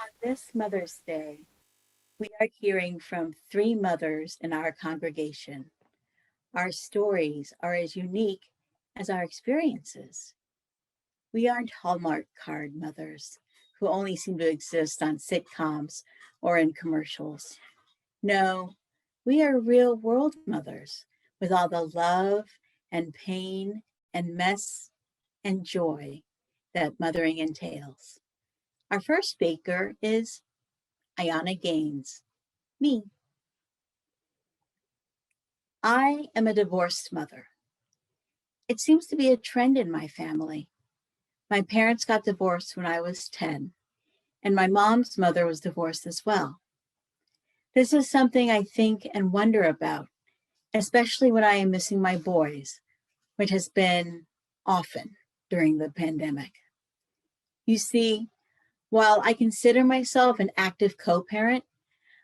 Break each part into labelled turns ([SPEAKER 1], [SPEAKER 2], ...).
[SPEAKER 1] On this Mother's Day, we are hearing from three mothers in our congregation. Our stories are as unique as our experiences. We aren't Hallmark card mothers who only seem to exist on sitcoms or in commercials. No, we are real world mothers with all the love and pain and mess and joy that mothering entails. Our first speaker is Ayanna Gaines, me. I am a divorced mother. It seems to be a trend in my family. My parents got divorced when I was 10, and my mom's mother was divorced as well. This is something I think and wonder about, especially when I am missing my boys, which has been often during the pandemic. You see, while I consider myself an active co-parent,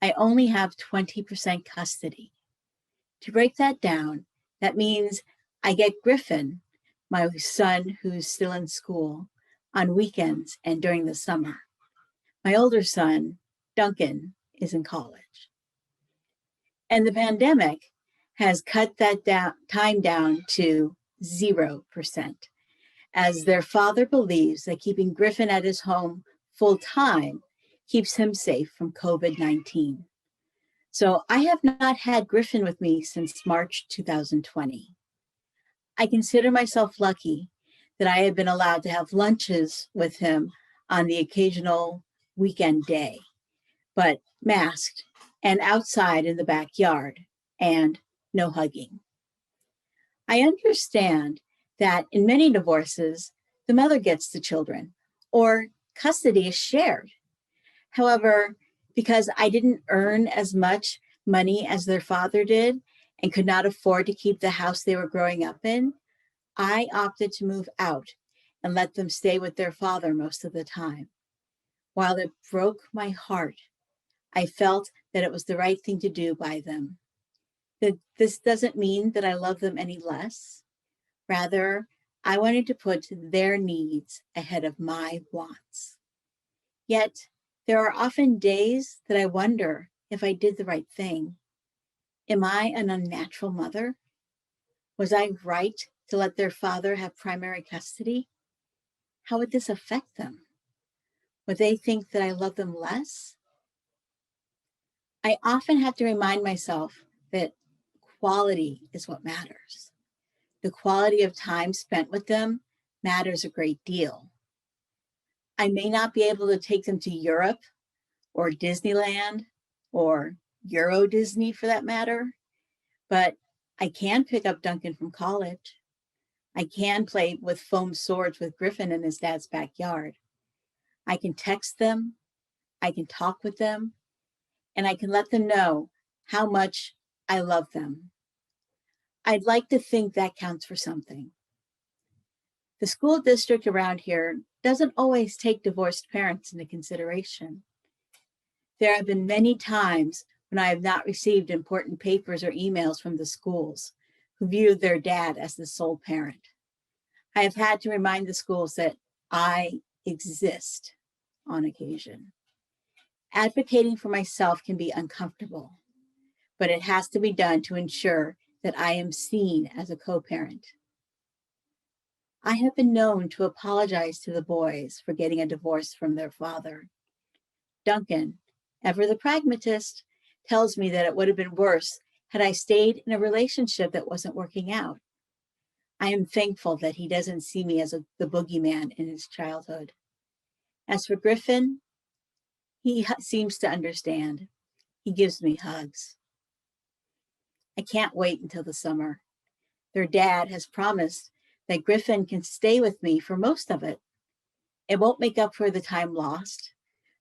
[SPEAKER 1] I only have 20% custody. To break that down, that means I get Griffin, my son who's still in school, on weekends and during the summer. My older son, Duncan, is in college. And the pandemic has cut that time down to 0%, as their father believes that keeping Griffin at his home full time keeps him safe from COVID-19. So I have not had Griffin with me since March 2020. I consider myself lucky that I have been allowed to have lunches with him on the occasional weekend day, but masked and outside in the backyard and no hugging. I understand that in many divorces, the mother gets the children or custody is shared. However, because I didn't earn as much money as their father did and could not afford to keep the house they were growing up in, I opted to move out and let them stay with their father most of the time. While it broke my heart, I felt that it was the right thing to do by them. That this doesn't mean that I love them any less. Rather, I wanted to put their needs ahead of my wants. Yet, there are often days that I wonder if I did the right thing. Am I an unnatural mother? Was I right to let their father have primary custody? How would this affect them? Would they think that I love them less? I often have to remind myself that quality is what matters. The quality of time spent with them matters a great deal. I may not be able to take them to Europe or Disneyland or Euro Disney for that matter, but I can pick up Duncan from college. I can play with foam swords with Griffin in his dad's backyard. I can text them, I can talk with them, and I can let them know how much I love them. I'd like to think that counts for something. The school district around here doesn't always take divorced parents into consideration. There have been many times when I have not received important papers or emails from the schools who view their dad as the sole parent. I have had to remind the schools that I exist on occasion. Advocating for myself can be uncomfortable, but it has to be done to ensure that I am seen as a co-parent. I have been known to apologize to the boys for getting a divorce from their father. Duncan, ever the pragmatist, tells me that it would have been worse had I stayed in a relationship that wasn't working out. I am thankful that he doesn't see me as the boogeyman in his childhood. As for Griffin, he seems to understand. He gives me hugs. I can't wait until the summer. Their dad has promised that Griffin can stay with me for most of it. It won't make up for the time lost,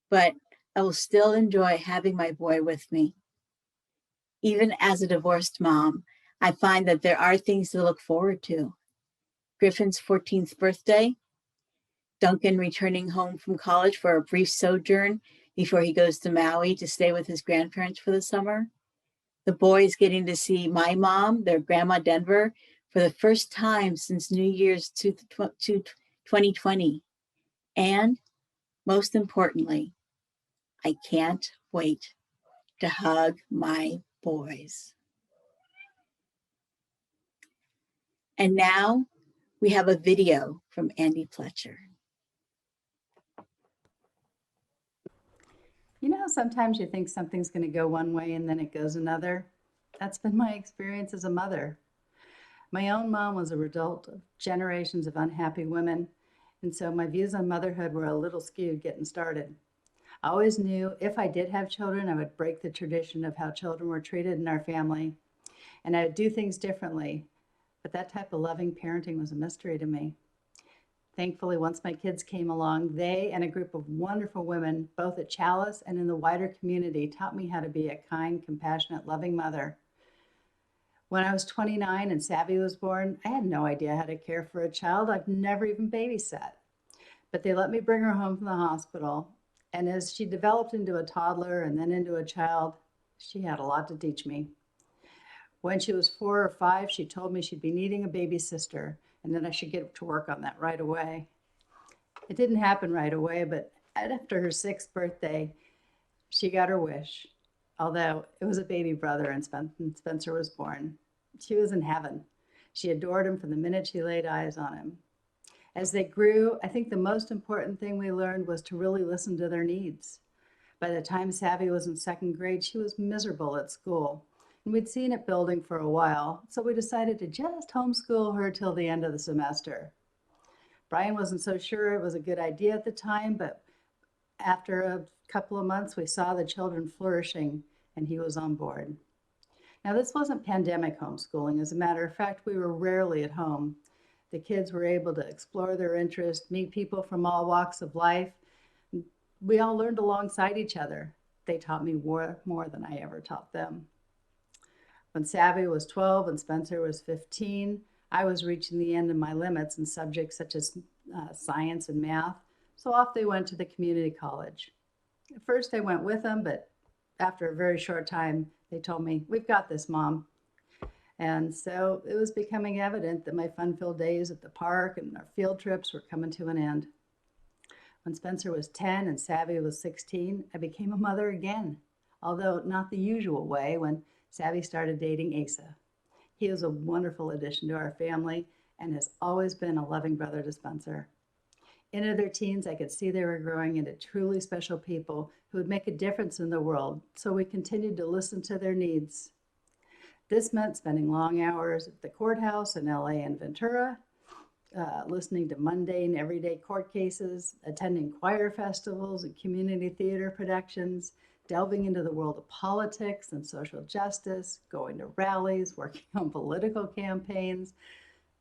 [SPEAKER 1] but I will still enjoy having my boy with me. Even as a divorced mom, I find that there are things to look forward to. Griffin's 14th birthday, Duncan returning home from college for a brief sojourn before he goes to Maui to stay with his grandparents for the summer, the boys getting to see my mom, their grandma Denver, for the first time since New Year's 2020, and most importantly, I can't wait to hug my boys. And now we have a video from Andy Pletcher.
[SPEAKER 2] You know, sometimes you think something's going to go one way and then it goes another. That's been my experience as a mother. My own mom was a result of generations of unhappy women, and so my views on motherhood were a little skewed getting started. I always knew if I did have children, I would break the tradition of how children were treated in our family, and I would do things differently. But that type of loving parenting was a mystery to me. Thankfully, once my kids came along, they and a group of wonderful women, both at Chalice and in the wider community, taught me how to be a kind, compassionate, loving mother. When I was 29 and Savvy was born, I had no idea how to care for a child I've never even babysat. But they let me bring her home from the hospital. And as she developed into a toddler and then into a child, she had a lot to teach me. When she was 4 or 5, she told me she'd be needing a baby sister and that I should get to work on that right away. It didn't happen right away, but after her 6th birthday, she got her wish. Although it was a baby brother and Spencer was born. She was in heaven. She adored him from the minute she laid eyes on him. As they grew, I think the most important thing we learned was to really listen to their needs. By the time Savvy was in 2nd grade, she was miserable at school. And we'd seen it building for a while, so we decided to just homeschool her till the end of the semester. Brian wasn't so sure it was a good idea at the time, but after a couple of months, we saw the children flourishing, and he was on board. Now, this wasn't pandemic homeschooling. As a matter of fact, we were rarely at home. The kids were able to explore their interests, meet people from all walks of life. We all learned alongside each other. They taught me more than I ever taught them. When Savvy was 12 and Spencer was 15, I was reaching the end of my limits in subjects such as science and math, so off they went to the community college. At first I went with them, but after a very short time, they told me, "We've got this, Mom." And so it was becoming evident that my fun-filled days at the park and our field trips were coming to an end. When Spencer was 10 and Savvy was 16, I became a mother again, although not the usual way when Savvy started dating Asa. He was a wonderful addition to our family and has always been a loving brother to Spencer. Into their teens, I could see they were growing into truly special people who would make a difference in the world, so we continued to listen to their needs. This meant spending long hours at the courthouse in LA and Ventura, listening to mundane, everyday court cases, attending choir festivals and community theater productions, delving into the world of politics and social justice, going to rallies, working on political campaigns,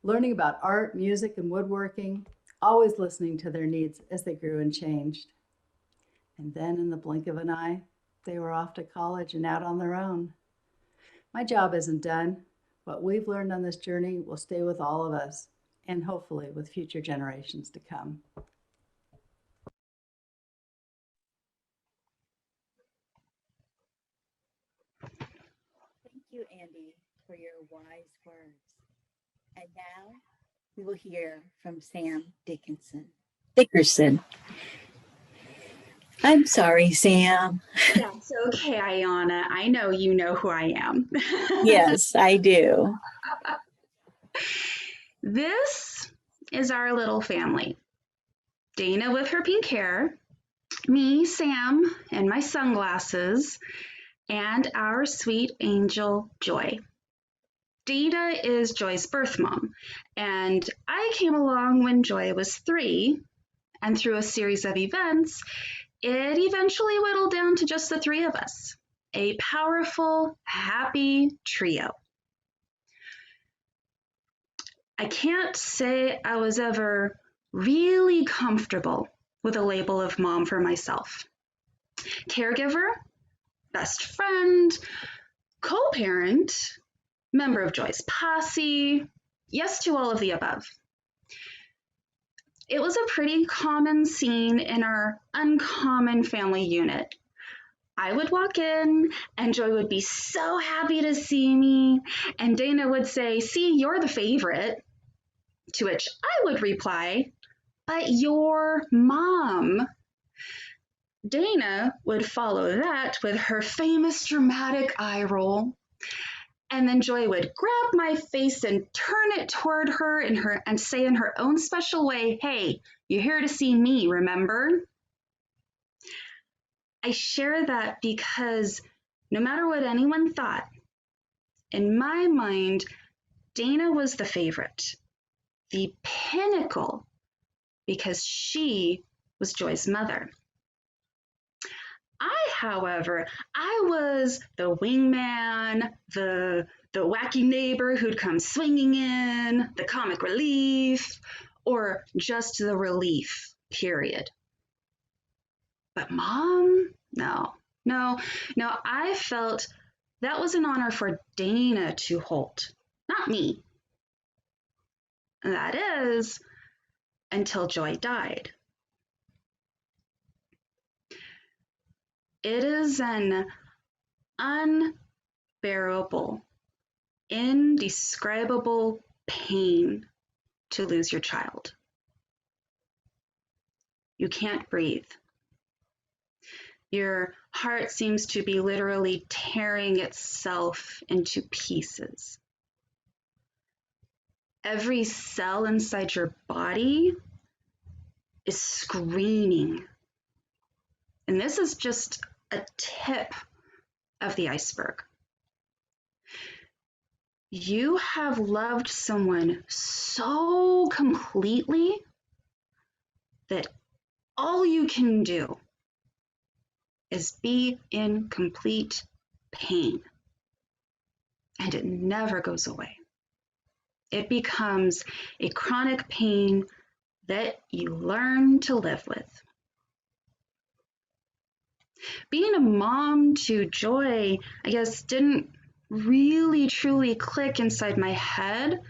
[SPEAKER 2] learning about art, music, and woodworking, always listening to their needs as they grew and changed. And then in the blink of an eye, they were off to college and out on their own. My job isn't done. What we've learned on this journey will stay with all of us, and hopefully with future generations to come.
[SPEAKER 1] Thank you, Andy, for your wise words. And now we will hear from Sam Dickerson. I'm sorry, Sam.
[SPEAKER 3] That's okay, Ayanna. I know you know who I am.
[SPEAKER 1] Yes, I do.
[SPEAKER 3] This is our little family. Dana with her pink hair, me, Sam, and my sunglasses, and our sweet angel, Joy. Dana is Joy's birth mom, and I came along when Joy was 3, and through a series of events, it eventually whittled down to just the 3 of us, a powerful, happy trio. I can't say I was ever really comfortable with a label of mom for myself. Caregiver, best friend, co-parent, member of Joy's posse, yes to all of the above. It was a pretty common scene in our uncommon family unit. I would walk in and Joy would be so happy to see me, and Dana would say, "See, you're the favorite." To which I would reply, "But you're Mom." Dana would follow that with her famous dramatic eye roll. And then Joy would grab my face and turn it toward her and say in her own special way, "Hey, you're here to see me, remember?" I share that because no matter what anyone thought, in my mind, Dana was the favorite, the pinnacle, because she was Joy's mother. However, I was the wingman, the wacky neighbor who'd come swinging in, the comic relief, or just the relief, period. But Mom, no, I felt that was an honor for Dana to hold, not me. That is, until Joy died. It is an unbearable, indescribable pain to lose your child. You can't breathe. Your heart seems to be literally tearing itself into pieces. Every cell inside your body is screaming. And this is just a tip of the iceberg. You have loved someone so completely that all you can do is be in complete pain. And it never goes away. It becomes a chronic pain that you learn to live with. Being a mom to Joy, I guess, didn't really truly click inside my head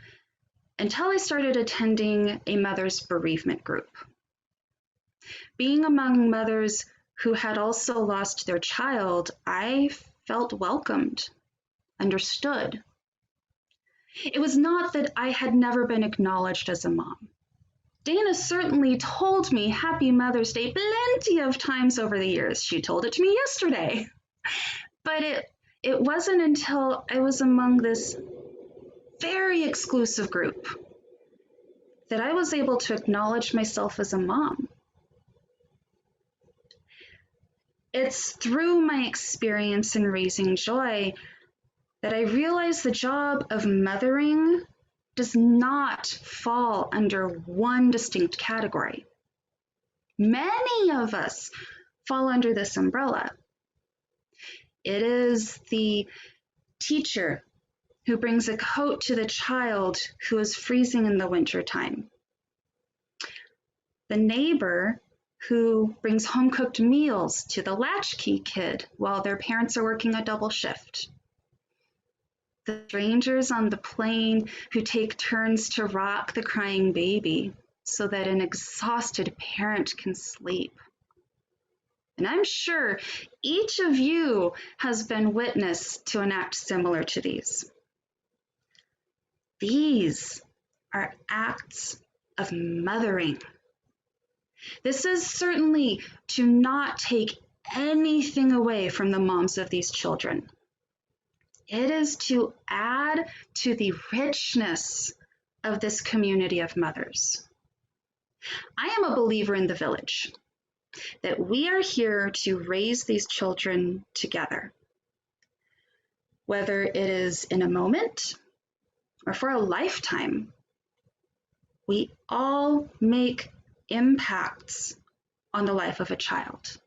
[SPEAKER 3] until I started attending a mother's bereavement group. Being among mothers who had also lost their child, I felt welcomed, understood. It was not that I had never been acknowledged as a mom. Dana certainly told me Happy Mother's Day plenty of times over the years. She told it to me yesterday. But it wasn't until I was among this very exclusive group that I was able to acknowledge myself as a mom. It's through my experience in raising Joy that I realized the job of mothering does not fall under one distinct category. Many of us fall under this umbrella. It is the teacher who brings a coat to the child who is freezing in the wintertime. The neighbor who brings home-cooked meals to the latchkey kid while their parents are working a double shift. The strangers on the plane who take turns to rock the crying baby so that an exhausted parent can sleep. And I'm sure each of you has been witness to an act similar to these. These are acts of mothering. This is certainly to not take anything away from the moms of these children. It is to add to the richness of this community of mothers. I am a believer in the village, that we are here to raise these children together. Whether it is in a moment or for a lifetime, we all make impacts on the life of a child.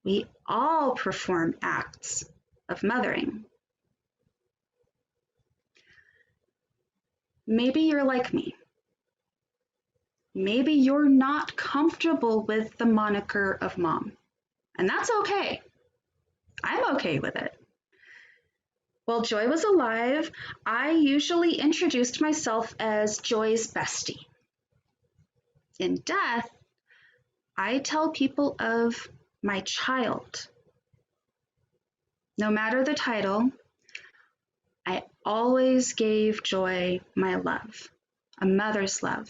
[SPEAKER 3] We all perform acts of mothering. Maybe you're like me. Maybe you're not comfortable with the moniker of mom, and that's okay. I'm okay with it. While Joy was alive, I usually introduced myself as Joy's bestie. In death, I tell people of my child. No matter the title, I always gave Joy my love, a mother's love.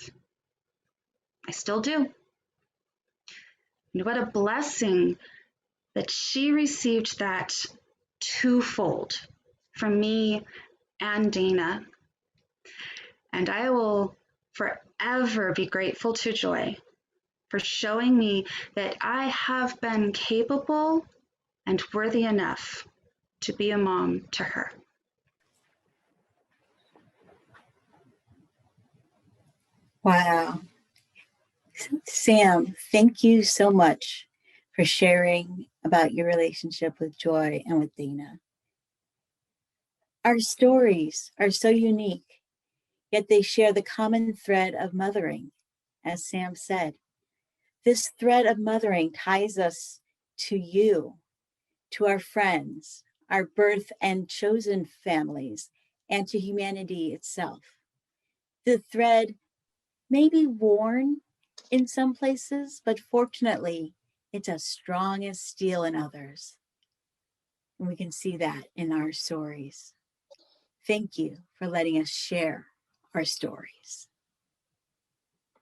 [SPEAKER 3] I still do. And what a blessing that she received that twofold from me and Dana. And I will forever be grateful to Joy for showing me that I have been capable and worthy enough to be a mom to her.
[SPEAKER 1] Wow. Sam, thank you so much for sharing about your relationship with Joy and with Dana. Our stories are so unique, yet they share the common thread of mothering, as Sam said. This thread of mothering ties us to you, to our friends, our birth and chosen families, and to humanity itself. The thread may be worn in some places, but fortunately, it's as strong as steel in others. And we can see that in our stories. Thank you for letting us share our stories.